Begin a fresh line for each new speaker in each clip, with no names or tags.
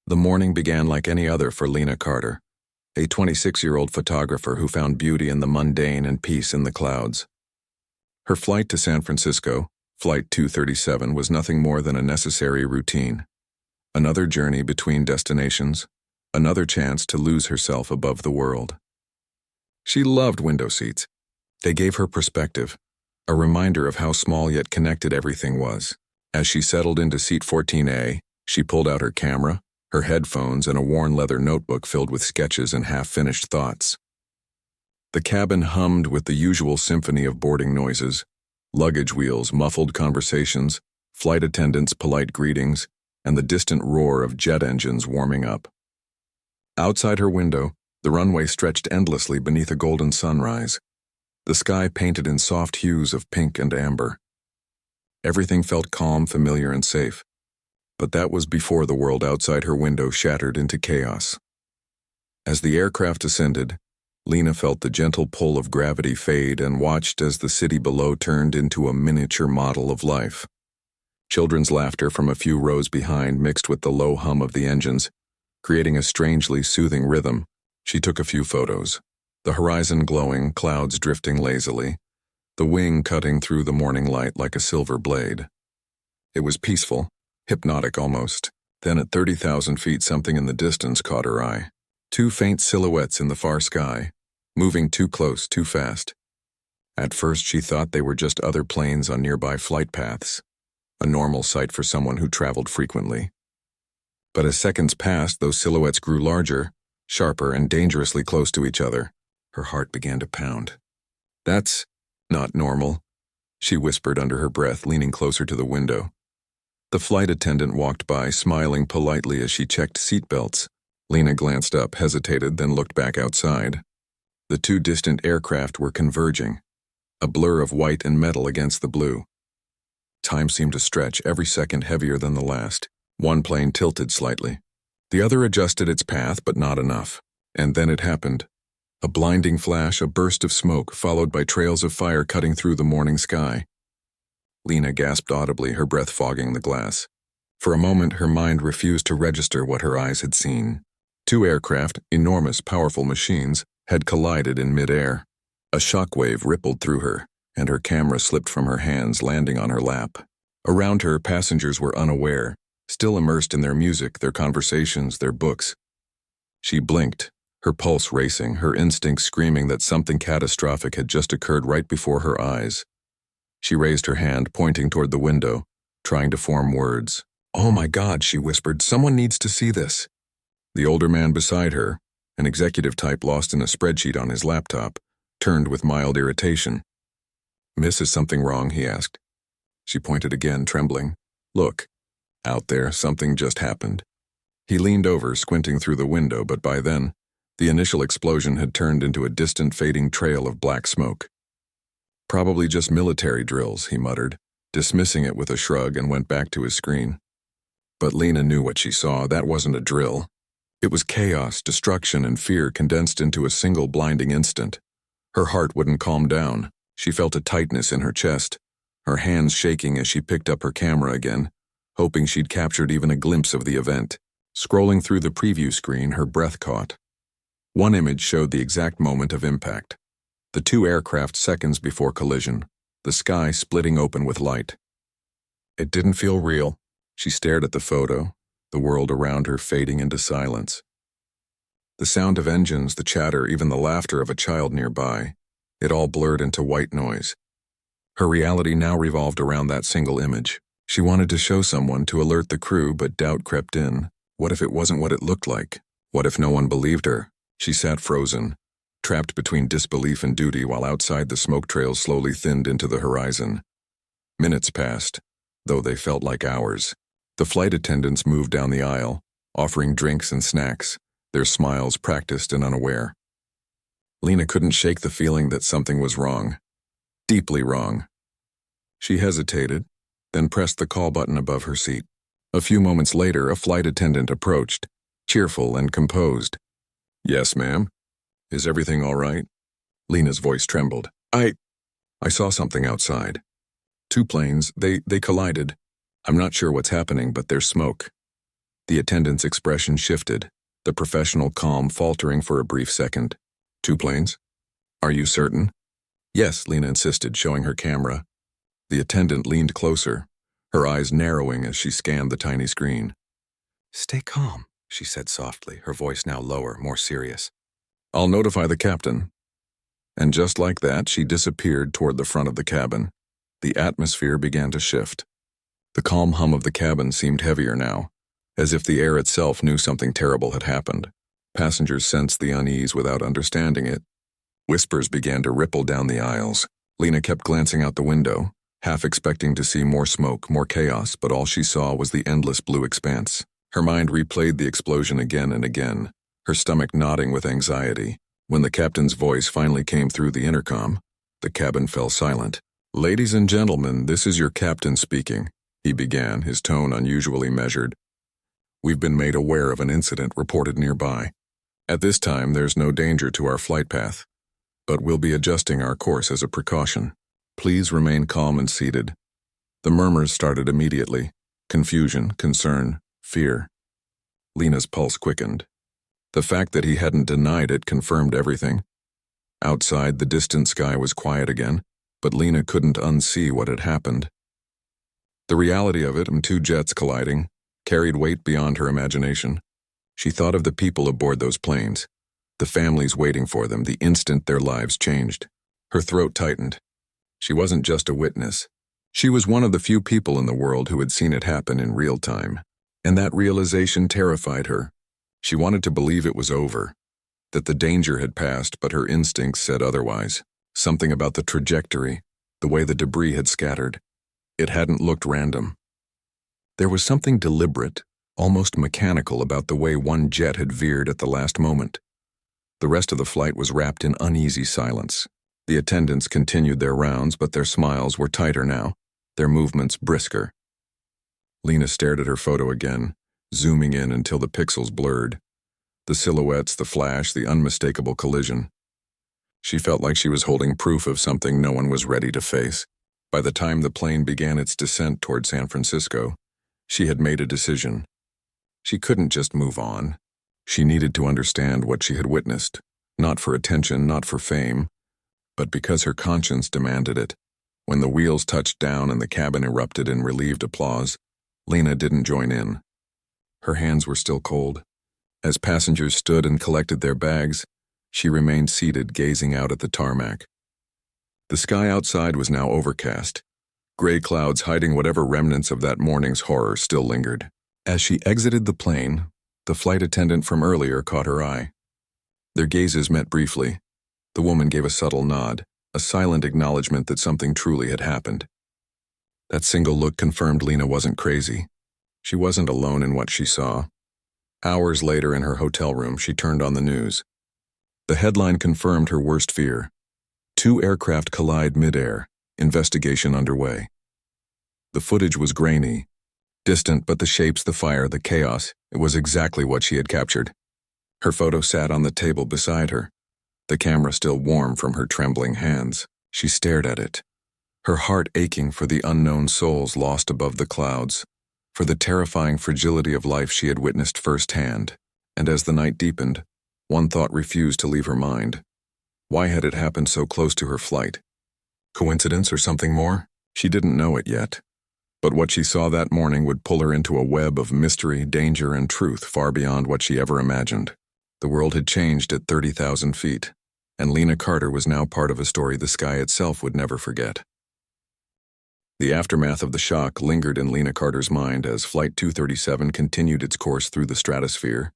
The morning began like any other for Lena Carter, a 26-year-old photographer who found beauty in the mundane and peace in the clouds. Her flight to San Francisco, Flight 237, was nothing more than a necessary routine. Another journey between destinations, another chance to lose herself above the world. She loved window seats. They gave her perspective, a reminder of how small yet connected everything was. As she settled into seat 14A, she pulled out her camera, her headphones, and a worn leather notebook filled with sketches and half-finished thoughts. The cabin hummed with the usual symphony of boarding noises, luggage wheels, muffled conversations, flight attendants' polite greetings, and the distant roar of jet engines warming up. Outside her window, the runway stretched endlessly beneath a golden sunrise, the sky painted in soft hues of pink and amber. Everything felt calm, familiar, and safe. But that was before the world outside her window shattered into chaos. As the aircraft ascended, Lena felt the gentle pull of gravity fade and watched as the city below turned into a miniature model of life. Children's laughter from a few rows behind mixed with the low hum of the engines, creating a strangely soothing rhythm. She took a few photos, the horizon glowing, clouds drifting lazily, the wing cutting through the morning light like a silver blade. It was peaceful, hypnotic almost. Then at 30,000 feet something in the distance caught her eye. Two faint silhouettes in the far sky, moving too close, too fast. At first she thought they were just other planes on nearby flight paths, a normal sight for someone who traveled frequently. But as seconds passed, those silhouettes grew larger, sharper, and dangerously close to each other. Her heart began to pound. "That's not normal," she whispered under her breath, leaning closer to the window. The flight attendant walked by, smiling politely as she checked seatbelts. Lena glanced up, hesitated, then looked back outside. The two distant aircraft were converging, a blur of white and metal against the blue. Time seemed to stretch, every second heavier than the last. One plane tilted slightly. The other adjusted its path, but not enough. And then it happened. A blinding flash, a burst of smoke, followed by trails of fire cutting through the morning sky. Lena gasped audibly, her breath fogging the glass. For a moment, her mind refused to register what her eyes had seen. Two aircraft, enormous, powerful machines, had collided in midair. A shockwave rippled through her, and her camera slipped from her hands, landing on her lap. Around her, passengers were unaware, still immersed in their music, their conversations, their books. She blinked, her pulse racing, her instincts screaming that something catastrophic had just occurred right before her eyes. She raised her hand, pointing toward the window, trying to form words. "Oh my God," she whispered, "someone needs to see this." The older man beside her, an executive type lost in a spreadsheet on his laptop, turned with mild irritation. "Miss, is something wrong?" he asked. She pointed again, trembling. "Look. Out there, something just happened." He leaned over, squinting through the window, but by then, the initial explosion had turned into a distant, fading trail of black smoke. "Probably just military drills," he muttered, dismissing it with a shrug, and went back to his screen. But Lena knew what she saw. That wasn't a drill. It was chaos, destruction, and fear condensed into a single blinding instant. Her heart wouldn't calm down. She felt a tightness in her chest, her hands shaking as she picked up her camera again, hoping she'd captured even a glimpse of the event. Scrolling through the preview screen, her breath caught. One image showed the exact moment of impact. The two aircraft seconds before collision, the sky splitting open with light. It didn't feel real. She stared at the photo, the world around her fading into silence. The sound of engines, the chatter, even the laughter of a child nearby, it all blurred into white noise. Her reality now revolved around that single image. She wanted to show someone, to alert the crew, but doubt crept in. What if it wasn't what it looked like? What if no one believed her? She sat frozen, trapped between disbelief and duty, while outside the smoke trails slowly thinned into the horizon. Minutes passed, though they felt like hours. The flight attendants moved down the aisle, offering drinks and snacks, their smiles practiced and unaware. Lena couldn't shake the feeling that something was wrong. Deeply wrong. She hesitated, then pressed the call button above her seat. A few moments later, a flight attendant approached, cheerful and composed. "Yes, ma'am. Is everything all right?" Lena's voice trembled. I saw something outside. Two planes, they collided. I'm not sure what's happening, but there's smoke." The attendant's expression shifted, the professional calm faltering for a brief second. 2 planes? Are you certain? Yes, Lena insisted, showing her camera. The attendant leaned closer, her eyes narrowing as she scanned the tiny screen. Stay calm, she said softly, her voice now lower, more serious. I'll notify the captain. And just like that, she disappeared toward the front of the cabin. The atmosphere began to shift. The calm hum of the cabin seemed heavier now, as if the air itself knew something terrible had happened. Passengers sensed the unease without understanding it. Whispers began to ripple down the aisles. Lena kept glancing out the window, half expecting to see more smoke, more chaos, but all she saw was the endless blue expanse. Her mind replayed the explosion again and again, her stomach knotting with anxiety. When the captain's voice finally came through the intercom, the cabin fell silent. Ladies and gentlemen, this is your captain speaking, he began, his tone unusually measured. We've been made aware of an incident reported nearby. At this time, there's no danger to our flight path, but we'll be adjusting our course as a precaution. Please remain calm and seated. The murmurs started immediately. Confusion, concern, fear. Lena's pulse quickened. The fact that he hadn't denied it confirmed everything. Outside, the distant sky was quiet again, but Lena couldn't unsee what had happened. The reality of it, 2 jets colliding, carried weight beyond her imagination. She thought of the people aboard those planes, the families waiting for them the instant their lives changed. Her throat tightened. She wasn't just a witness. She was one of the few people in the world who had seen it happen in real time, and that realization terrified her. She wanted to believe it was over, that the danger had passed, but her instincts said otherwise. Something about the trajectory, the way the debris had scattered. It hadn't looked random. There was something deliberate, almost mechanical about the way one jet had veered at the last moment. The rest of the flight was wrapped in uneasy silence. The attendants continued their rounds, but their smiles were tighter now, their movements brisker. Lena stared at her photo again, zooming in until the pixels blurred. The silhouettes, the flash, the unmistakable collision. She felt like she was holding proof of something no one was ready to face. By the time the plane began its descent toward San Francisco, she had made a decision. She couldn't just move on. She needed to understand what she had witnessed, not for attention, not for fame, but because her conscience demanded it. When the wheels touched down and the cabin erupted in relieved applause, Lena didn't join in. Her hands were still cold. As passengers stood and collected their bags, she remained seated, gazing out at the tarmac. The sky outside was now overcast, gray clouds hiding whatever remnants of that morning's horror still lingered. As she exited the plane, the flight attendant from earlier caught her eye. Their gazes met briefly. The woman gave a subtle nod, a silent acknowledgement that something truly had happened. That single look confirmed Lena wasn't crazy. She wasn't alone in what she saw. Hours later in her hotel room, she turned on the news. The headline confirmed her worst fear. 2 aircraft collide midair, investigation underway. The footage was grainy, distant, but the shapes, the fire, the chaos, it was exactly what she had captured. Her photo sat on the table beside her, the camera still warm from her trembling hands. She stared at it, her heart aching for the unknown souls lost above the clouds, for the terrifying fragility of life she had witnessed firsthand. And as the night deepened, one thought refused to leave her mind. Why had it happened so close to her flight? Coincidence or something more? She didn't know it yet. But what she saw that morning would pull her into a web of mystery, danger, and truth far beyond what she ever imagined. The world had changed at 30,000 feet, and Lena Carter was now part of a story the sky itself would never forget. The aftermath of the shock lingered in Lena Carter's mind as Flight 237 continued its course through the stratosphere.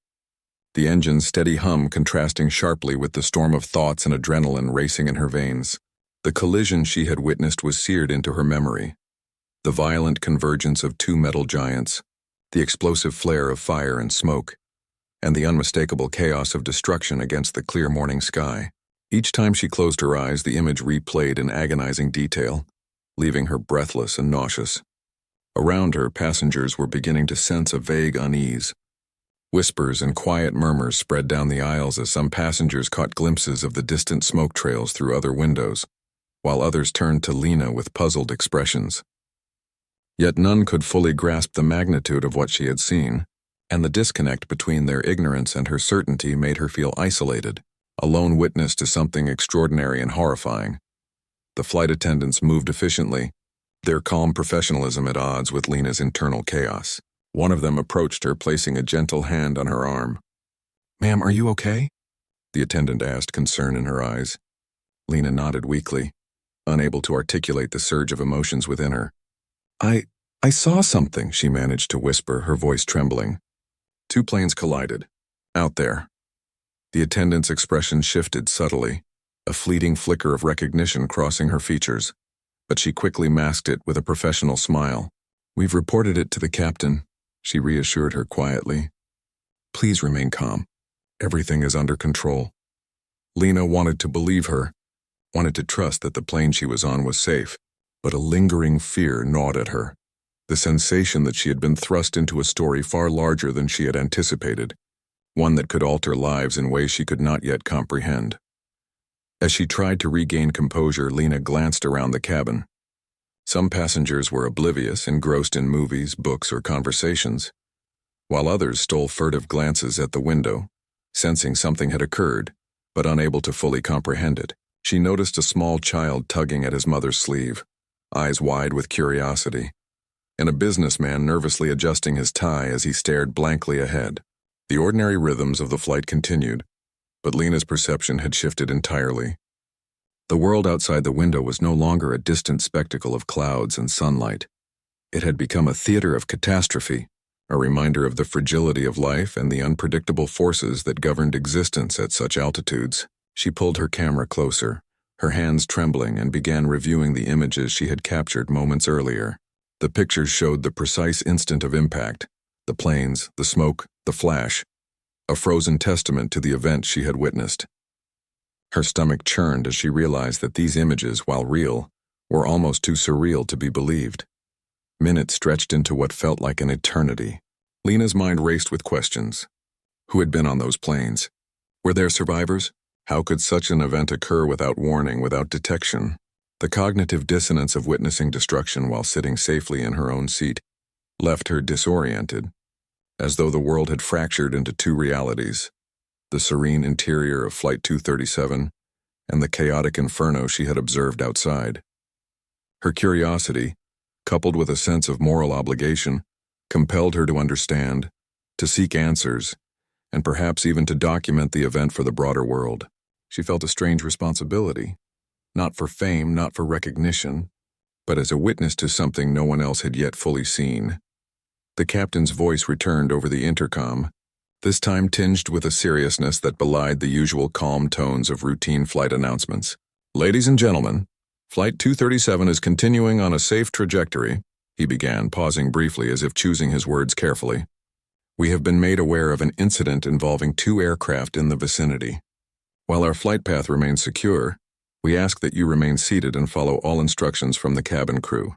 The engine's steady hum contrasting sharply with the storm of thoughts and adrenaline racing in her veins. The collision she had witnessed was seared into her memory. The violent convergence of 2 metal giants, the explosive flare of fire and smoke, and the unmistakable chaos of destruction against the clear morning sky. Each time she closed her eyes, the image replayed in agonizing detail, leaving her breathless and nauseous. Around her, passengers were beginning to sense a vague unease. Whispers and quiet murmurs spread down the aisles as some passengers caught glimpses of the distant smoke trails through other windows, while others turned to Lena with puzzled expressions. Yet none could fully grasp the magnitude of what she had seen, and the disconnect between their ignorance and her certainty made her feel isolated, a lone witness to something extraordinary and horrifying. The flight attendants moved efficiently, their calm professionalism at odds with Lena's internal chaos. One of them approached her, placing a gentle hand on her arm. "Ma'am, are you okay?" the attendant asked, concern in her eyes. Lena nodded weakly, unable to articulate the surge of emotions within her. I saw something," she managed to whisper, her voice trembling. Two planes collided. Out there. The attendant's expression shifted subtly, a fleeting flicker of recognition crossing her features, but she quickly masked it with a professional smile. "We've reported it to the captain," she reassured her quietly. "Please remain calm. Everything is under control." Lena wanted to believe her, wanted to trust that the plane she was on was safe, but a lingering fear gnawed at her. The sensation that she had been thrust into a story far larger than she had anticipated, one that could alter lives in ways she could not yet comprehend. As she tried to regain composure, Lena glanced around the cabin. Some passengers were oblivious, engrossed in movies, books, or conversations, while others stole furtive glances at the window, sensing something had occurred, but unable to fully comprehend it. She noticed a small child tugging at his mother's sleeve, eyes wide with curiosity, and a businessman nervously adjusting his tie as he stared blankly ahead. The ordinary rhythms of the flight continued, but Lena's perception had shifted entirely. The world outside the window was no longer a distant spectacle of clouds and sunlight. It had become a theater of catastrophe, a reminder of the fragility of life and the unpredictable forces that governed existence at such altitudes. She pulled her camera closer, her hands trembling, and began reviewing the images she had captured moments earlier. The pictures showed the precise instant of impact, the planes, the smoke, the flash, a frozen testament to the event she had witnessed. Her stomach churned as she realized that these images, while real, were almost too surreal to be believed. Minutes stretched into what felt like an eternity. Lena's mind raced with questions. Who had been on those planes? Were there survivors? How could such an event occur without warning, without detection? The cognitive dissonance of witnessing destruction while sitting safely in her own seat left her disoriented, as though the world had fractured into two realities, the serene interior of Flight 237 and the chaotic inferno she had observed outside. Her curiosity, coupled with a sense of moral obligation, compelled her to understand, to seek answers, and perhaps even to document the event for the broader world. She felt a strange responsibility. Not for fame, not for recognition, but as a witness to something no one else had yet fully seen. The captain's voice returned over the intercom, this time tinged with a seriousness that belied the usual calm tones of routine flight announcements. "Ladies and gentlemen, Flight 237 is continuing on a safe trajectory," he began, pausing briefly as if choosing his words carefully. "We have been made aware of an incident involving 2 aircraft in the vicinity. While our flight path remains secure, we ask that you remain seated and follow all instructions from the cabin crew."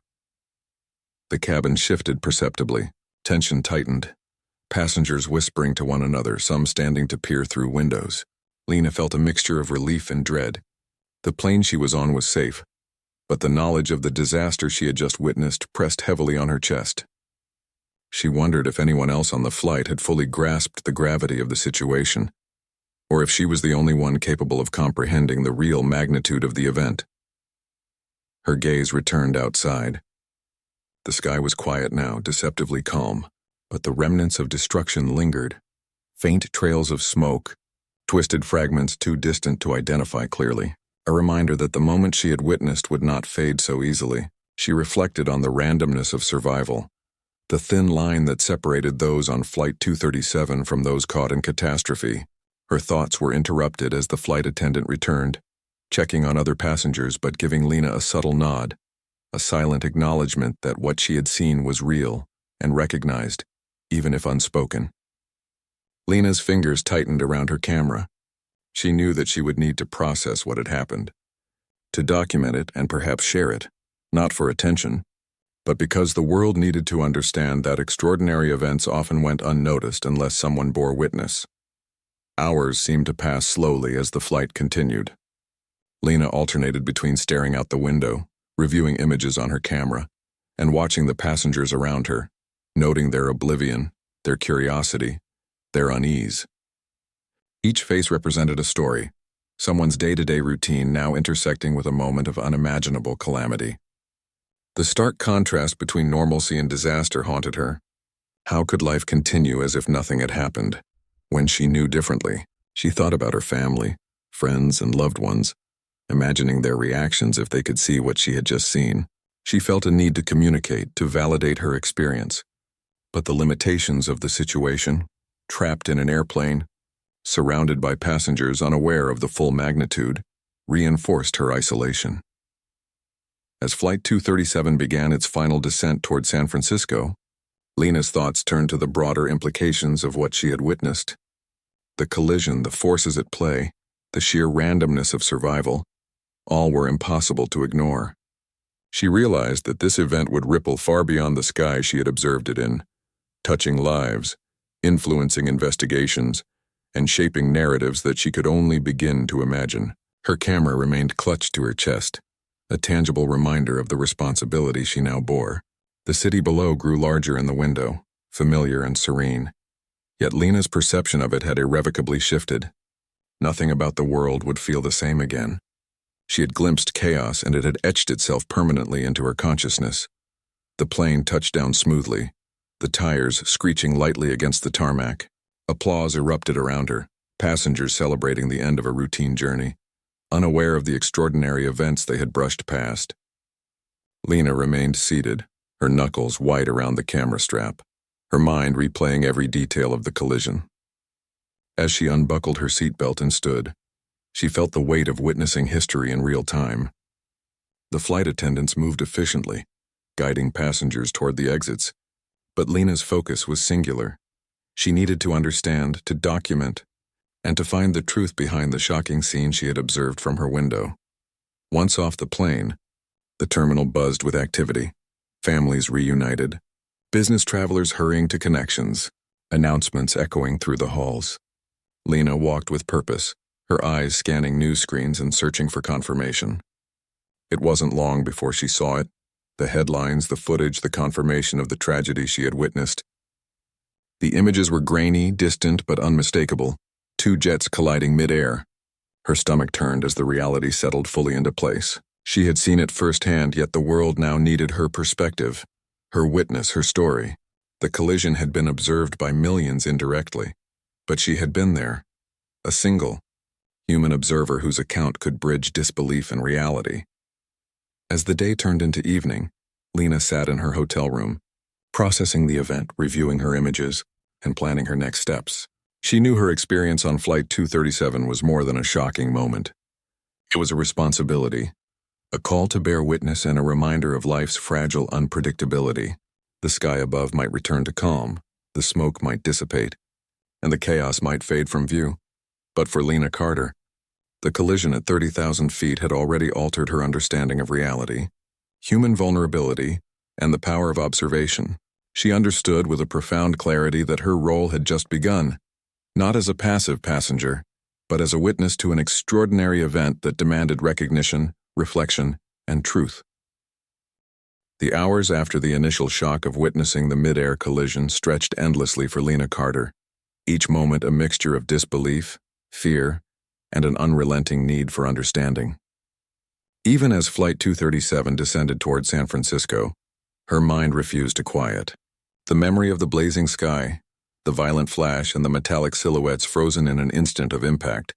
The cabin shifted perceptibly. Tension tightened. Passengers whispering to one another, some standing to peer through windows. Lena felt a mixture of relief and dread. The plane she was on was safe, but the knowledge of the disaster she had just witnessed pressed heavily on her chest. She wondered if anyone else on the flight had fully grasped the gravity of the situation, or if she was the only one capable of comprehending the real magnitude of the event. Her gaze returned outside. The sky was quiet now, deceptively calm, but the remnants of destruction lingered. Faint trails of smoke, twisted fragments too distant to identify clearly. A reminder that the moment she had witnessed would not fade so easily. She reflected on the randomness of survival, the thin line that separated those on Flight 237 from those caught in catastrophe. Her thoughts were interrupted as the flight attendant returned, checking on other passengers but giving Lena a subtle nod, a silent acknowledgement that what she had seen was real and recognized, even if unspoken. Lena's fingers tightened around her camera. She knew that she would need to process what had happened, to document it and perhaps share it, not for attention, but because the world needed to understand that extraordinary events often went unnoticed unless someone bore witness. Hours seemed to pass slowly as the flight continued. Lena alternated between staring out the window, reviewing images on her camera, and watching the passengers around her, noting their oblivion, their curiosity, their unease. Each face represented a story, someone's day-to-day routine now intersecting with a moment of unimaginable calamity. The stark contrast between normalcy and disaster haunted her. How could life continue as if nothing had happened? When she knew differently, she thought about her family, friends, and loved ones, imagining their reactions if they could see what she had just seen. She felt a need to communicate, to validate her experience. But the limitations of the situation, trapped in an airplane, surrounded by passengers unaware of the full magnitude, reinforced her isolation. As Flight 237 began its final descent toward San Francisco, Lena's thoughts turned to the broader implications of what she had witnessed. The collision, the forces at play, the sheer randomness of survival, all were impossible to ignore. She realized that this event would ripple far beyond the sky she had observed it in, touching lives, influencing investigations, and shaping narratives that she could only begin to imagine. Her camera remained clutched to her chest, a tangible reminder of the responsibility she now bore. The city below grew larger in the window, familiar and serene. Yet Lena's perception of it had irrevocably shifted. Nothing about the world would feel the same again. She had glimpsed chaos, and it had etched itself permanently into her consciousness. The plane touched down smoothly, the tires screeching lightly against the tarmac. Applause erupted around her, passengers celebrating the end of a routine journey, unaware of the extraordinary events they had brushed past. Lena remained seated, her knuckles white around the camera strap, her mind replaying every detail of the collision. As she unbuckled her seatbelt and stood, she felt the weight of witnessing history in real time. The flight attendants moved efficiently, guiding passengers toward the exits, but Lena's focus was singular. She needed to understand, to document, and to find the truth behind the shocking scene she had observed from her window. Once off the plane, the terminal buzzed with activity, families reunited, business travelers hurrying to connections, announcements echoing through the halls. Lena walked with purpose, her eyes scanning news screens and searching for confirmation. It wasn't long before she saw it, the headlines, the footage, the confirmation of the tragedy she had witnessed. The images were grainy, distant, but unmistakable, two jets colliding midair. Her stomach turned as the reality settled fully into place. She had seen it firsthand, yet the world now needed her perspective, her witness, her story. The collision had been observed by millions indirectly, but she had been there, a single, human observer whose account could bridge disbelief and reality. As the day turned into evening, Lena sat in her hotel room, processing the event, reviewing her images, and planning her next steps. She knew her experience on Flight 237 was more than a shocking moment. It was a responsibility, a call to bear witness and a reminder of life's fragile unpredictability. The sky above might return to calm, the smoke might dissipate, and the chaos might fade from view. But for Lena Carter, the collision at 30,000 feet had already altered her understanding of reality, human vulnerability, and the power of observation. She understood with a profound clarity that her role had just begun, not as a passive passenger, but as a witness to an extraordinary event that demanded recognition, reflection, and truth. The hours after the initial shock of witnessing the mid-air collision stretched endlessly for Lena Carter, each moment a mixture of disbelief, fear, and an unrelenting need for understanding. Even as Flight 237 descended toward San Francisco, her mind refused to quiet. The memory of the blazing sky, the violent flash, and the metallic silhouettes frozen in an instant of impact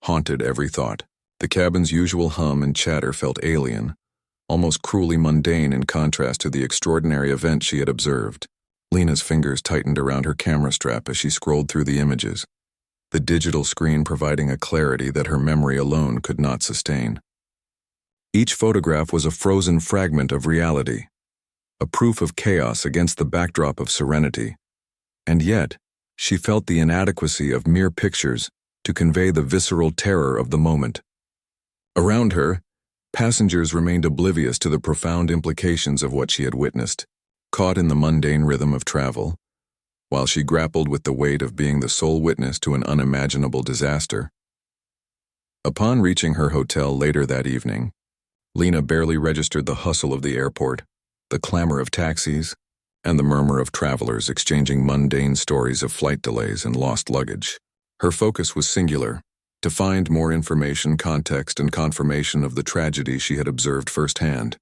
haunted every thought. The cabin's usual hum and chatter felt alien, almost cruelly mundane in contrast to the extraordinary event she had observed. Lena's fingers tightened around her camera strap as she scrolled through the images, the digital screen providing a clarity that her memory alone could not sustain. Each photograph was a frozen fragment of reality, a proof of chaos against the backdrop of serenity. And yet, she felt the inadequacy of mere pictures to convey the visceral terror of the moment. Around her, passengers remained oblivious to the profound implications of what she had witnessed, caught in the mundane rhythm of travel, while she grappled with the weight of being the sole witness to an unimaginable disaster. Upon reaching her hotel later that evening, Lena barely registered the hustle of the airport, the clamor of taxis, and the murmur of travelers exchanging mundane stories of flight delays and lost luggage. Her focus was singular: to find more information, context, and confirmation of the tragedy she had observed firsthand.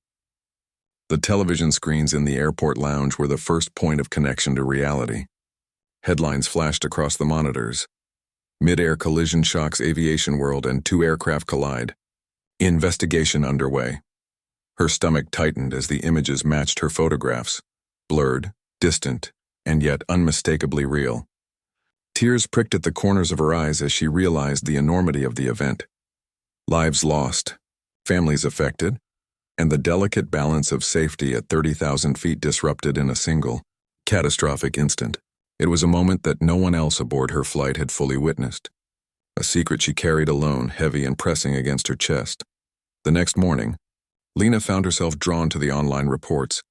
The television screens in the airport lounge were the first point of connection to reality. Headlines flashed across the monitors. Midair collision shocks aviation world and 2 aircraft collide. Investigation underway. Her stomach tightened as the images matched her photographs, blurred, distant, and yet unmistakably real. Tears pricked at the corners of her eyes as she realized the enormity of the event. Lives lost, families affected, and the delicate balance of safety at 30,000 feet disrupted in a single, catastrophic instant. It was a moment that no one else aboard her flight had fully witnessed. A secret she carried alone, heavy and pressing against her chest. The next morning, Lena found herself drawn to the online reports,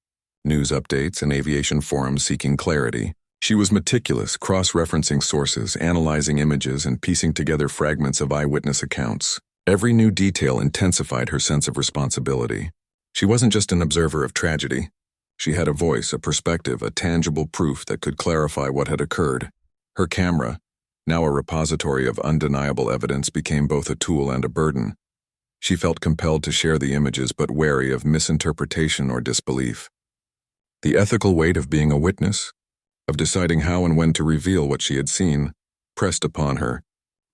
news updates, and aviation forums seeking clarity. She was meticulous, cross-referencing sources, analyzing images, and piecing together fragments of eyewitness accounts. Every new detail intensified her sense of responsibility. She wasn't just an observer of tragedy. She had a voice, a perspective, a tangible proof that could clarify what had occurred. Her camera, now a repository of undeniable evidence, became both a tool and a burden. She felt compelled to share the images, but wary of misinterpretation or disbelief. The ethical weight of being a witness, of deciding how and when to reveal what she had seen, pressed upon her,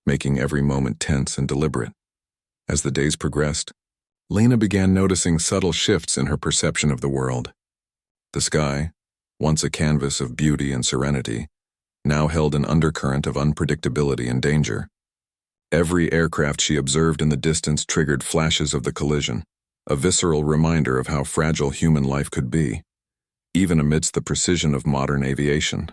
making every moment tense and deliberate. As the days progressed, Lena began noticing subtle shifts in her perception of the world. The sky, once a canvas of beauty and serenity, now held an undercurrent of unpredictability and danger. Every aircraft she observed in the distance triggered flashes of the collision, a visceral reminder of how fragile human life could be, even amidst the precision of modern aviation.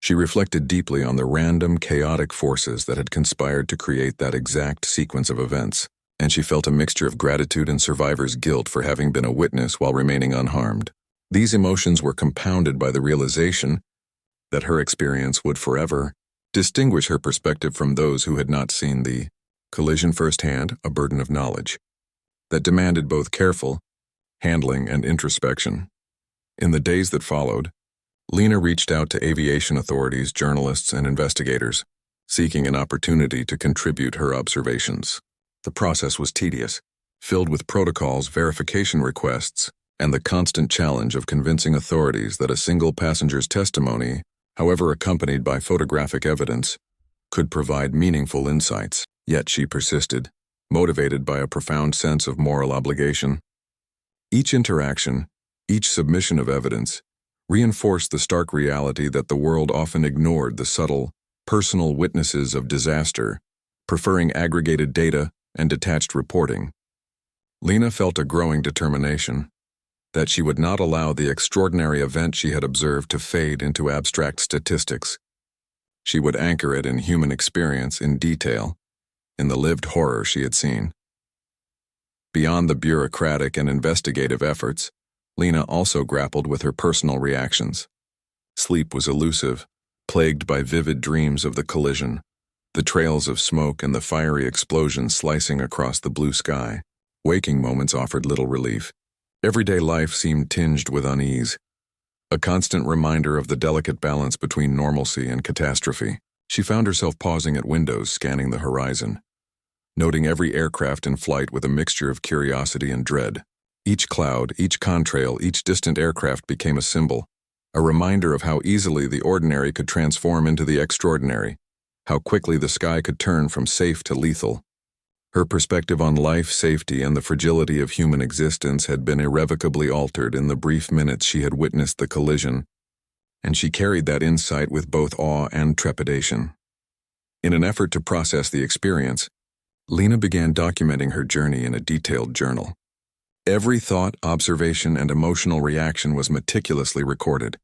She reflected deeply on the random, chaotic forces that had conspired to create that exact sequence of events, and she felt a mixture of gratitude and survivor's guilt for having been a witness while remaining unharmed. These emotions were compounded by the realization that her experience would forever distinguish her perspective from those who had not seen the collision firsthand, a burden of knowledge that demanded both careful handling and introspection. In the days that followed, Lena reached out to aviation authorities, journalists, and investigators, seeking an opportunity to contribute her observations. The process was tedious, filled with protocols, verification requests, and the constant challenge of convincing authorities that a single passenger's testimony, however accompanied by photographic evidence, could provide meaningful insights. Yet she persisted, motivated by a profound sense of moral obligation. Each interaction, each submission of evidence, reinforced the stark reality that the world often ignored the subtle, personal witnesses of disaster, preferring aggregated data and detached reporting. Lena felt a growing determination that she would not allow the extraordinary event she had observed to fade into abstract statistics. She would anchor it in human experience, in detail, in the lived horror she had seen. Beyond the bureaucratic and investigative efforts, Lena also grappled with her personal reactions. Sleep was elusive, plagued by vivid dreams of the collision, the trails of smoke and the fiery explosions slicing across the blue sky. Waking moments offered little relief. Everyday life seemed tinged with unease, a constant reminder of the delicate balance between normalcy and catastrophe. She found herself pausing at windows, scanning the horizon, noting every aircraft in flight with a mixture of curiosity and dread. Each cloud, each contrail, each distant aircraft became a symbol, a reminder of how easily the ordinary could transform into the extraordinary, how quickly the sky could turn from safe to lethal. Her perspective on life, safety, and the fragility of human existence had been irrevocably altered in the brief minutes she had witnessed the collision, and she carried that insight with both awe and trepidation. In an effort to process the experience, Lena began documenting her journey in a detailed journal. Every thought, observation, and emotional reaction was meticulously recorded.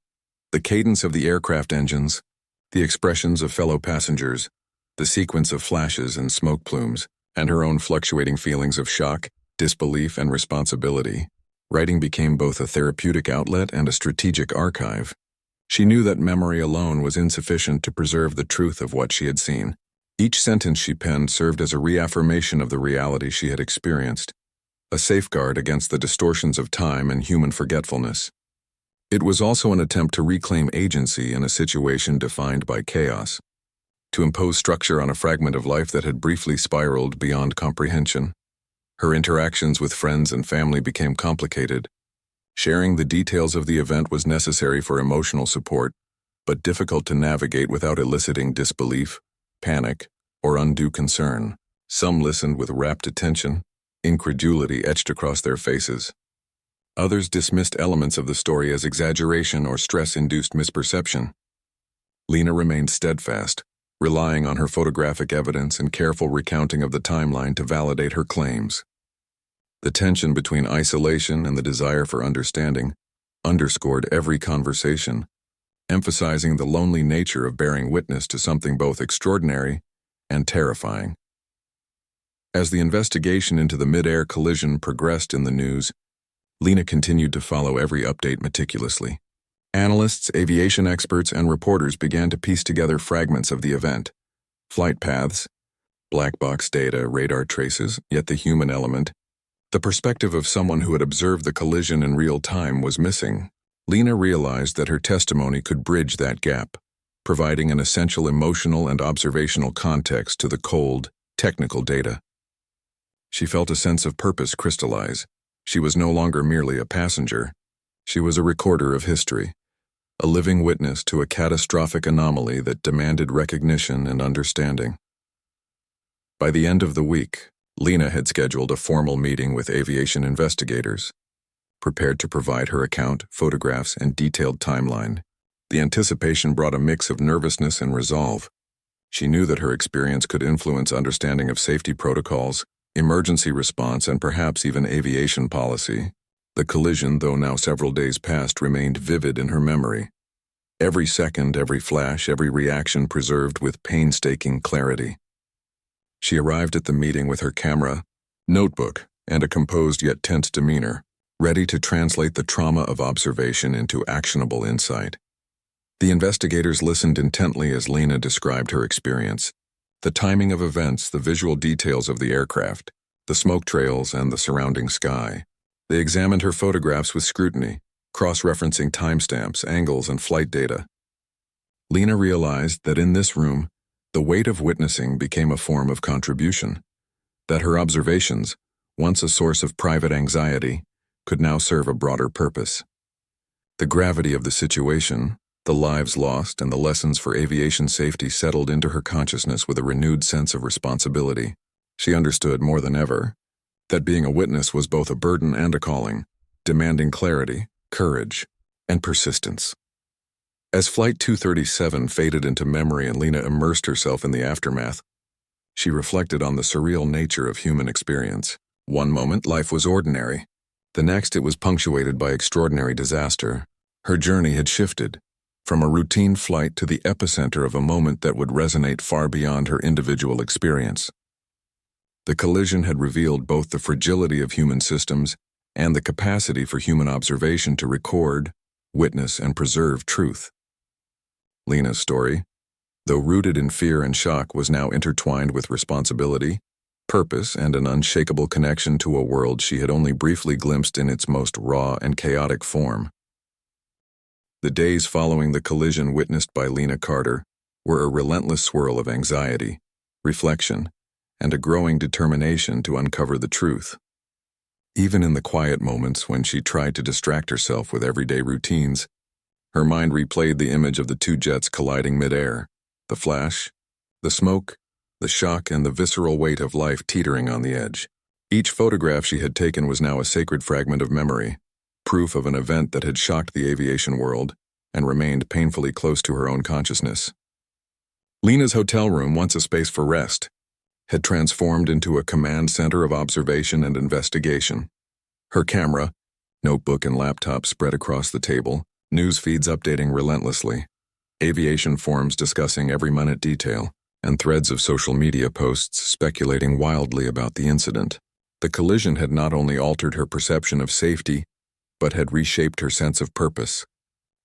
The cadence of the aircraft engines, the expressions of fellow passengers, the sequence of flashes and smoke plumes, and her own fluctuating feelings of shock, disbelief, and responsibility. Writing became both a therapeutic outlet and a strategic archive. She knew that memory alone was insufficient to preserve the truth of what she had seen. Each sentence she penned served as a reaffirmation of the reality she had experienced, a safeguard against the distortions of time and human forgetfulness. It was also an attempt to reclaim agency in a situation defined by chaos, to impose structure on a fragment of life that had briefly spiraled beyond comprehension. Her interactions with friends and family became complicated. Sharing the details of the event was necessary for emotional support, but difficult to navigate without eliciting disbelief, panic, or undue concern. Some listened with rapt attention, incredulity etched across their faces. Others dismissed elements of the story as exaggeration or stress-induced misperception. Lena remained steadfast, relying on her photographic evidence and careful recounting of the timeline to validate her claims. The tension between isolation and the desire for understanding underscored every conversation, emphasizing the lonely nature of bearing witness to something both extraordinary and terrifying. As the investigation into the Midair collision progressed in the news, Lena continued to follow every update meticulously. Analysts, aviation experts, and reporters began to piece together fragments of the event. Flight paths, black box data, radar traces, yet the human element. The perspective of someone who had observed the collision in real time was missing. Lena realized that her testimony could bridge that gap, providing an essential emotional and observational context to the cold, technical data. She felt a sense of purpose crystallize. She was no longer merely a passenger. She was a recorder of history, a living witness to a catastrophic anomaly that demanded recognition and understanding. By the end of the week, Lena had scheduled a formal meeting with aviation investigators, prepared to provide her account, photographs, and detailed timeline. The anticipation brought a mix of nervousness and resolve. She knew that her experience could influence understanding of safety protocols, emergency response, and perhaps even aviation policy. The collision, though now several days past, remained vivid in her memory. Every second, every flash, every reaction preserved with painstaking clarity. She arrived at the meeting with her camera, notebook, and a composed yet tense demeanor, ready to translate the trauma of observation into actionable insight. The investigators listened intently as Lena described her experience. The timing of events, the visual details of the aircraft, the smoke trails, and the surrounding sky. They examined her photographs with scrutiny, cross-referencing timestamps, angles, and flight data. Lena realized that in this room, the weight of witnessing became a form of contribution, that her observations, once a source of private anxiety, could now serve a broader purpose. The gravity of the situation, the lives lost, and the lessons for aviation safety settled into her consciousness with a renewed sense of responsibility. She understood more than ever that being a witness was both a burden and a calling, demanding clarity, courage, and persistence. As Flight 237 faded into memory and Lena immersed herself in the aftermath, she reflected on the surreal nature of human experience. One moment, life was ordinary. The next, it was punctuated by extraordinary disaster. Her journey had shifted from a routine flight to the epicenter of a moment that would resonate far beyond her individual experience. The collision had revealed both the fragility of human systems and the capacity for human observation to record, witness, and preserve truth. Lena's story, though rooted in fear and shock, was now intertwined with responsibility, purpose, and an unshakable connection to a world she had only briefly glimpsed in its most raw and chaotic form. The days following the collision witnessed by Lena Carter were a relentless swirl of anxiety, reflection, and a growing determination to uncover the truth. Even in the quiet moments when she tried to distract herself with everyday routines, her mind replayed the image of the two jets colliding midair, the flash, the smoke, the shock, and the visceral weight of life teetering on the edge. Each photograph she had taken was now a sacred fragment of memory, proof of an event that had shocked the aviation world and remained painfully close to her own consciousness. Lena's hotel room, once a space for rest, had transformed into a command center of observation and investigation. Her camera, notebook, and laptop spread across the table, news feeds updating relentlessly, aviation forums discussing every minute detail, and threads of social media posts speculating wildly about the incident. The collision had not only altered her perception of safety, but had reshaped her sense of purpose,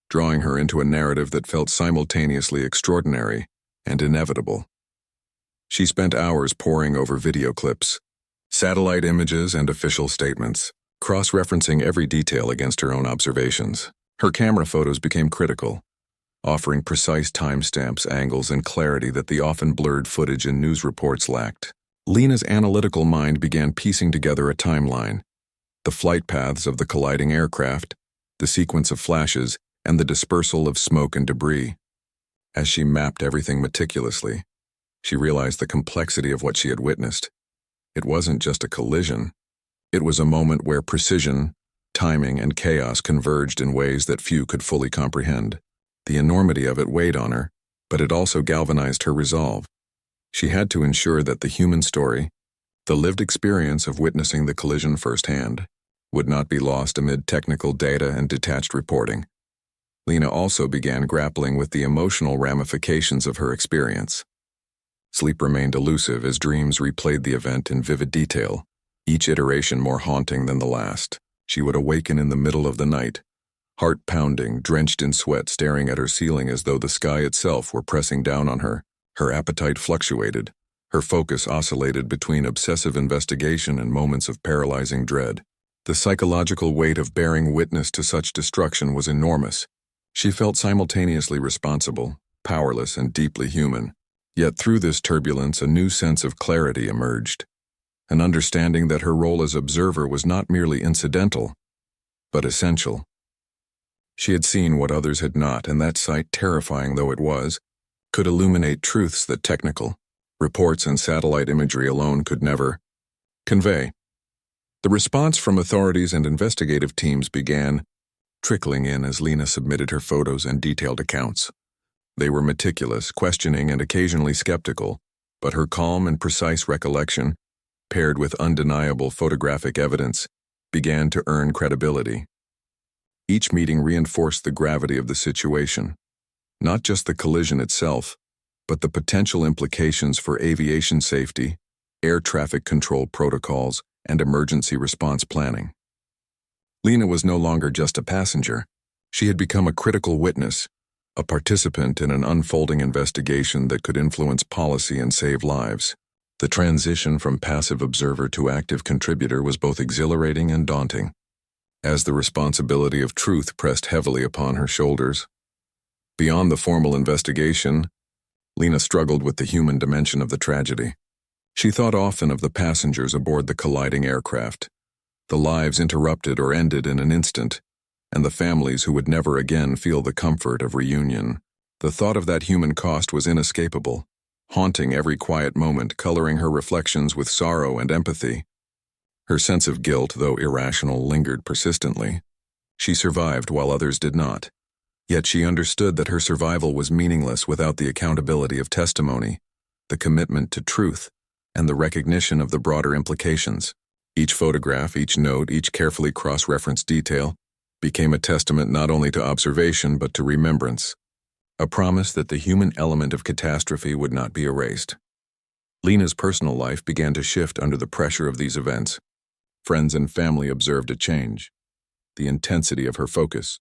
drawing her into a narrative that felt simultaneously extraordinary and inevitable. She spent hours poring over video clips, satellite images, and official statements, cross-referencing every detail against her own observations. Her camera photos became critical, offering precise timestamps, angles, and clarity that the often blurred footage in news reports lacked. Lena's analytical mind began piecing together a timeline: the flight paths of the colliding aircraft, the sequence of flashes, and the dispersal of smoke and debris. As she mapped everything meticulously, she realized the complexity of what she had witnessed. It wasn't just a collision. It was a moment where precision, timing, and chaos converged in ways that few could fully comprehend. The enormity of it weighed on her, but it also galvanized her resolve. She had to ensure that the human story, the lived experience of witnessing the collision firsthand, would not be lost amid technical data and detached reporting. Lena also began grappling with the emotional ramifications of her experience. Sleep remained elusive as dreams replayed the event in vivid detail, each iteration more haunting than the last. She would awaken in the middle of the night, heart pounding, drenched in sweat, staring at her ceiling as though the sky itself were pressing down on her. Her appetite fluctuated. Her focus oscillated between obsessive investigation and moments of paralyzing dread. The psychological weight of bearing witness to such destruction was enormous. She felt simultaneously responsible, powerless, and deeply human. Yet through this turbulence, a new sense of clarity emerged. An understanding that her role as observer was not merely incidental, but essential. She had seen what others had not, and that sight, terrifying though it was, could illuminate truths that technical reports and satellite imagery alone could never convey. The response from authorities and investigative teams began trickling in as Lena submitted her photos and detailed accounts. They were meticulous, questioning, and occasionally skeptical, but her calm and precise recollection, paired with undeniable photographic evidence, began to earn credibility. Each meeting reinforced the gravity of the situation, not just the collision itself, but the potential implications for aviation safety, air traffic control protocols, and emergency response planning. Lena was no longer just a passenger. She had become a critical witness, a participant in an unfolding investigation that could influence policy and save lives. The transition from passive observer to active contributor was both exhilarating and daunting, as the responsibility of truth pressed heavily upon her shoulders. Beyond the formal investigation, Lena struggled with the human dimension of the tragedy. She thought often of the passengers aboard the colliding aircraft, the lives interrupted or ended in an instant, and the families who would never again feel the comfort of reunion. The thought of that human cost was inescapable, haunting every quiet moment, coloring her reflections with sorrow and empathy. Her sense of guilt, though irrational, lingered persistently. She survived while others did not. Yet she understood that her survival was meaningless without the accountability of testimony, the commitment to truth, and the recognition of the broader implications. Each photograph, each note, each carefully cross-referenced detail became a testament not only to observation but to remembrance, a promise that the human element of catastrophe would not be erased. Lena's personal life began to shift under the pressure of these events. Friends and family observed a change. The intensity of her focus,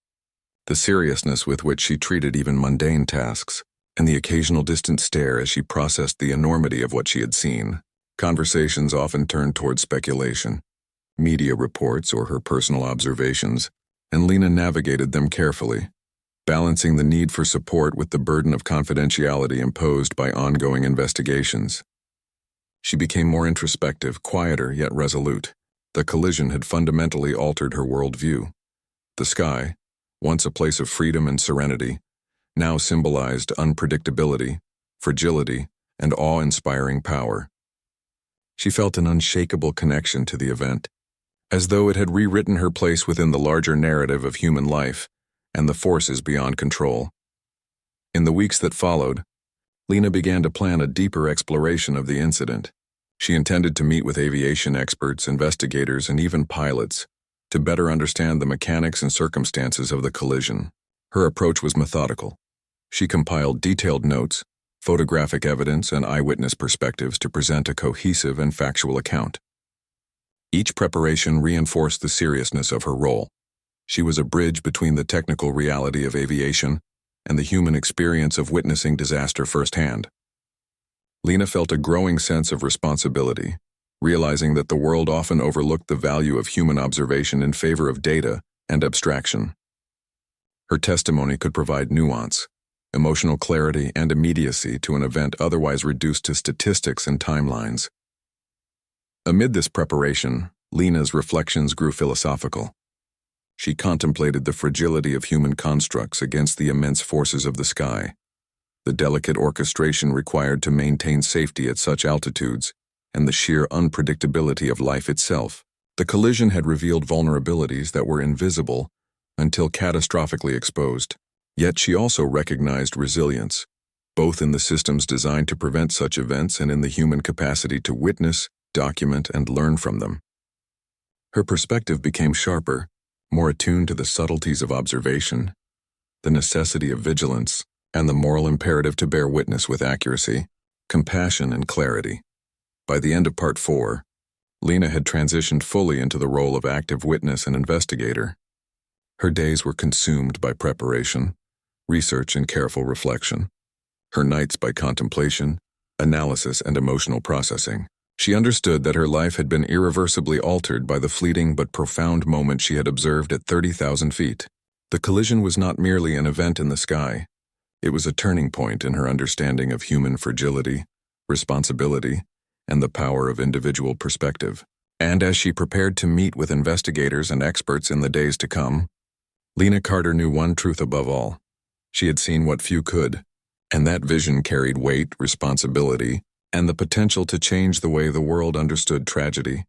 the seriousness with which she treated even mundane tasks, and the occasional distant stare as she processed the enormity of what she had seen. Conversations often turned toward speculation, media reports, or her personal observations, and Lena navigated them carefully, balancing the need for support with the burden of confidentiality imposed by ongoing investigations. She became more introspective, quieter yet resolute. The collision had fundamentally altered her worldview. The sky, once a place of freedom and serenity, now symbolized unpredictability, fragility, and awe-inspiring power. She felt an unshakable connection to the event, as though it had rewritten her place within the larger narrative of human life and the forces beyond control. In the weeks that followed, Lena began to plan a deeper exploration of the incident. She intended to meet with aviation experts, investigators, and even pilots to better understand the mechanics and circumstances of the collision. Her approach was methodical. She compiled detailed notes, photographic evidence, and eyewitness perspectives to present a cohesive and factual account. Each preparation reinforced the seriousness of her role. She was a bridge between the technical reality of aviation and the human experience of witnessing disaster firsthand. Lena felt a growing sense of responsibility, realizing that the world often overlooked the value of human observation in favor of data and abstraction. Her testimony could provide nuance, emotional clarity, and immediacy to an event otherwise reduced to statistics and timelines. Amid this preparation, Lena's reflections grew philosophical. She contemplated the fragility of human constructs against the immense forces of the sky, the delicate orchestration required to maintain safety at such altitudes, and the sheer unpredictability of life itself. The collision had revealed vulnerabilities that were invisible until catastrophically exposed. Yet she also recognized resilience, both in the systems designed to prevent such events and in the human capacity to witness, document, and learn from them. Her perspective became sharper, more attuned to the subtleties of observation, the necessity of vigilance, and the moral imperative to bear witness with accuracy, compassion, and clarity. By the end of Part 4, Lena had transitioned fully into the role of active witness and investigator. Her days were consumed by preparation, research, and careful reflection. Her nights by contemplation, analysis, and emotional processing. She understood that her life had been irreversibly altered by the fleeting but profound moment she had observed at 30,000 feet. The collision was not merely an event in the sky. It was a turning point in her understanding of human fragility, responsibility, and the power of individual perspective. And as she prepared to meet with investigators and experts in the days to come, Lena Carter knew one truth above all. She had seen what few could, and that vision carried weight, responsibility, and the potential to change the way the world understood tragedy,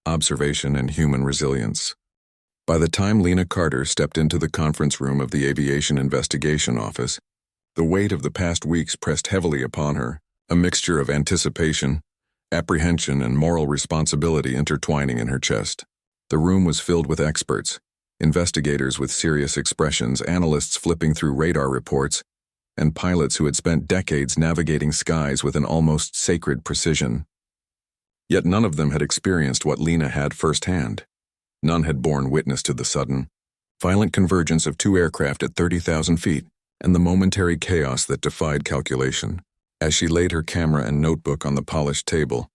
observation, and human resilience. By the time Lena Carter stepped into the conference room of the Aviation Investigation Office, the weight of the past weeks pressed heavily upon her, a mixture of anticipation, apprehension, and moral responsibility intertwining in her chest. The room was filled with experts, investigators with serious expressions, analysts flipping through radar reports, and pilots who had spent decades navigating skies with an almost sacred precision. Yet none of them had experienced what Lena had firsthand. None had borne witness to the sudden, violent convergence of two aircraft at 30,000 feet and the momentary chaos that defied calculation. As she laid her camera and notebook on the polished table,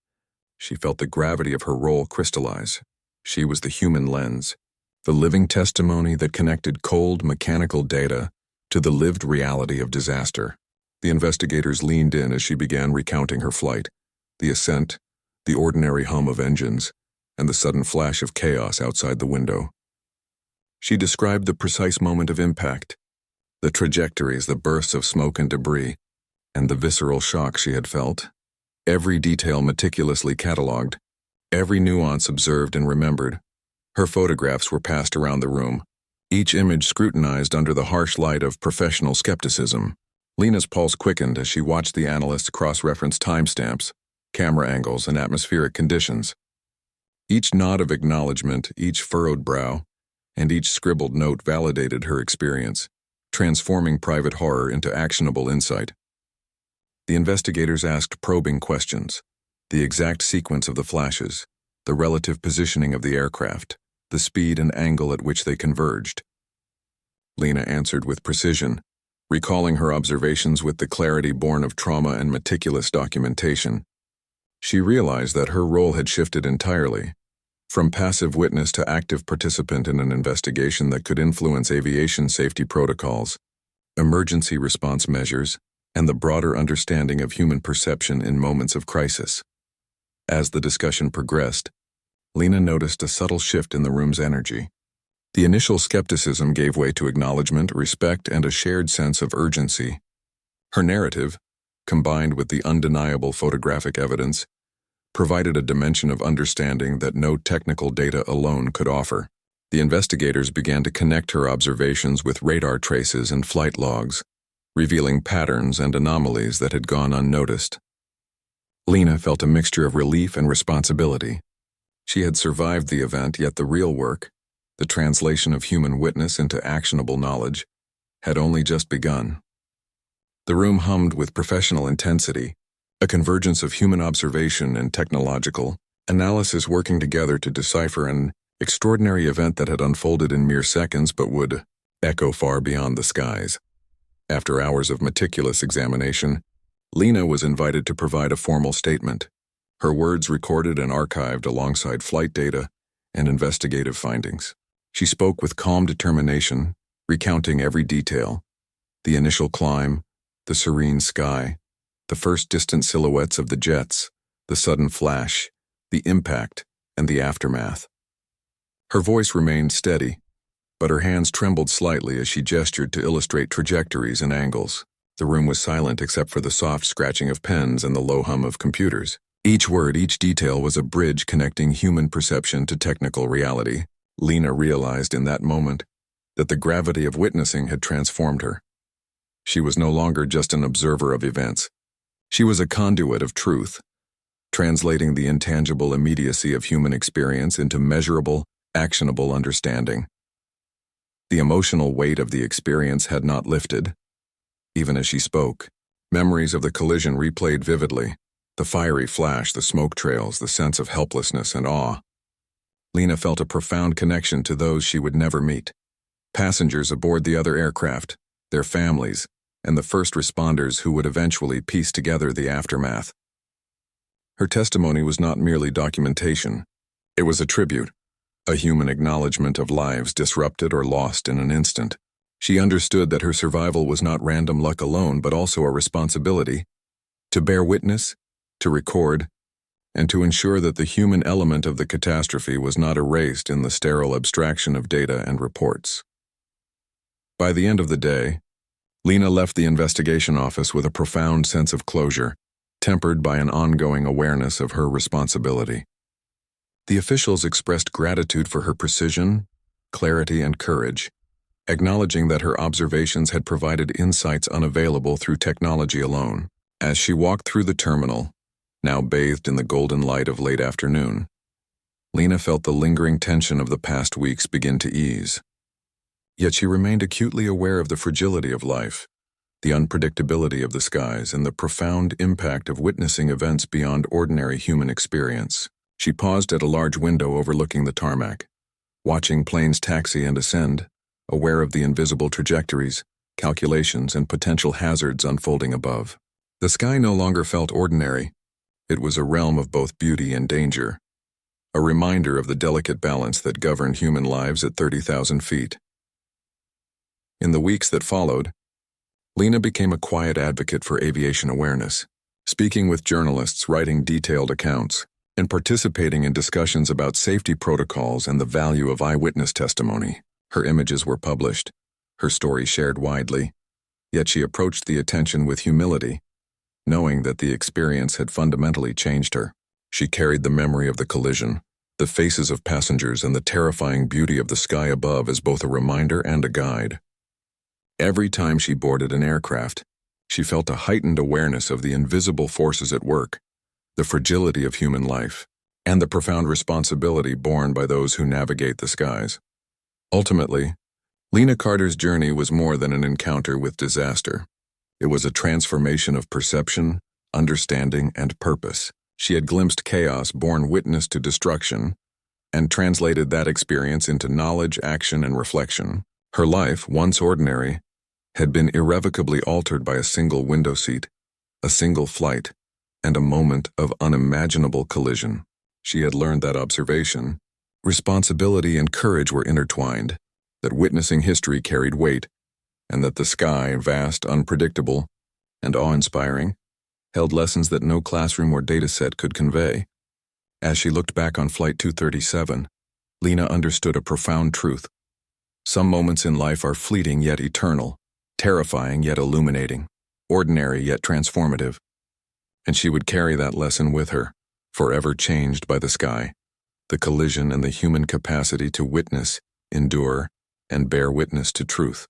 she felt the gravity of her role crystallize. She was the human lens, the living testimony that connected cold, mechanical data to the lived reality of disaster. The investigators leaned in as she began recounting her flight, the ascent, the ordinary hum of engines, and the sudden flash of chaos outside the window. She described the precise moment of impact, the trajectories, the bursts of smoke and debris, and the visceral shock she had felt. Every detail meticulously catalogued, every nuance observed and remembered. Her photographs were passed around the room, each image scrutinized under the harsh light of professional skepticism. Lena's pulse quickened as she watched the analysts cross-reference timestamps, camera angles, and atmospheric conditions. Each nod of acknowledgement, each furrowed brow, and each scribbled note validated her experience, transforming private horror into actionable insight. The investigators asked probing questions, the exact sequence of the flashes, the relative positioning of the aircraft, the speed and angle at which they converged. Lena answered with precision, recalling her observations with the clarity born of trauma and meticulous documentation. She realized that her role had shifted entirely, from passive witness to active participant in an investigation that could influence aviation safety protocols, emergency response measures, and the broader understanding of human perception in moments of crisis. As the discussion progressed, Lena noticed a subtle shift in the room's energy. The initial skepticism gave way to acknowledgement, respect, and a shared sense of urgency. Her narrative, combined with the undeniable photographic evidence, provided a dimension of understanding that no technical data alone could offer. The investigators began to connect her observations with radar traces and flight logs, revealing patterns and anomalies that had gone unnoticed. Lena felt a mixture of relief and responsibility. She had survived the event, yet the real work, the translation of human witness into actionable knowledge, had only just begun. The room hummed with professional intensity, a convergence of human observation and technological analysis working together to decipher an extraordinary event that had unfolded in mere seconds but would echo far beyond the skies. After hours of meticulous examination, Lena was invited to provide a formal statement, her words recorded and archived alongside flight data and investigative findings. She spoke with calm determination, recounting every detail: the initial climb, the serene sky, the first distant silhouettes of the jets, the sudden flash, the impact, and the aftermath. Her voice remained steady, but her hands trembled slightly as she gestured to illustrate trajectories and angles. The room was silent except for the soft scratching of pens and the low hum of computers. Each word, each detail was a bridge connecting human perception to technical reality. Lena realized in that moment that the gravity of witnessing had transformed her. She was no longer just an observer of events. She was a conduit of truth, translating the intangible immediacy of human experience into measurable, actionable understanding. The emotional weight of the experience had not lifted. Even as she spoke, memories of the collision replayed vividly: the fiery flash, the smoke trails, the sense of helplessness and awe. Lena felt a profound connection to those she would never meet: passengers aboard the other aircraft, their families, and the first responders who would eventually piece together the aftermath. Her testimony was not merely documentation. It was a tribute, a human acknowledgement of lives disrupted or lost in an instant. She understood that her survival was not random luck alone, but also a responsibility to bear witness, to record, and to ensure that the human element of the catastrophe was not erased in the sterile abstraction of data and reports. By the end of the day, Lena left the investigation office with a profound sense of closure, tempered by an ongoing awareness of her responsibility. The officials expressed gratitude for her precision, clarity, and courage, acknowledging that her observations had provided insights unavailable through technology alone. As she walked through the terminal, now bathed in the golden light of late afternoon, Lena felt the lingering tension of the past weeks begin to ease. Yet she remained acutely aware of the fragility of life, the unpredictability of the skies, and the profound impact of witnessing events beyond ordinary human experience. She paused at a large window overlooking the tarmac, watching planes taxi and ascend, aware of the invisible trajectories, calculations, and potential hazards unfolding above. The sky no longer felt ordinary. It was a realm of both beauty and danger, a reminder of the delicate balance that governed human lives at 30,000 feet. In the weeks that followed, Lena became a quiet advocate for aviation awareness, speaking with journalists, writing detailed accounts, and participating in discussions about safety protocols and the value of eyewitness testimony. Her images were published, her story shared widely, yet she approached the attention with humility, knowing that the experience had fundamentally changed her. She carried the memory of the collision, the faces of passengers, and the terrifying beauty of the sky above as both a reminder and a guide. Every time she boarded an aircraft, she felt a heightened awareness of the invisible forces at work, the fragility of human life, and the profound responsibility borne by those who navigate the skies. Ultimately, Lena Carter's journey was more than an encounter with disaster. It was a transformation of perception, understanding, and purpose. She had glimpsed chaos, borne witness to destruction, and translated that experience into knowledge, action, and reflection. Her life, once ordinary, had been irrevocably altered by a single window seat, a single flight, and a moment of unimaginable collision. She had learned that observation, responsibility, and courage were intertwined, that witnessing history carried weight, and that the sky, vast, unpredictable, and awe-inspiring, held lessons that no classroom or dataset could convey. As she looked back on Flight 237, Lena understood a profound truth. Some moments in life are fleeting yet eternal, terrifying yet illuminating, ordinary yet transformative. And she would carry that lesson with her, forever changed by the sky, the collision, and the human capacity to witness, endure, and bear witness to truth.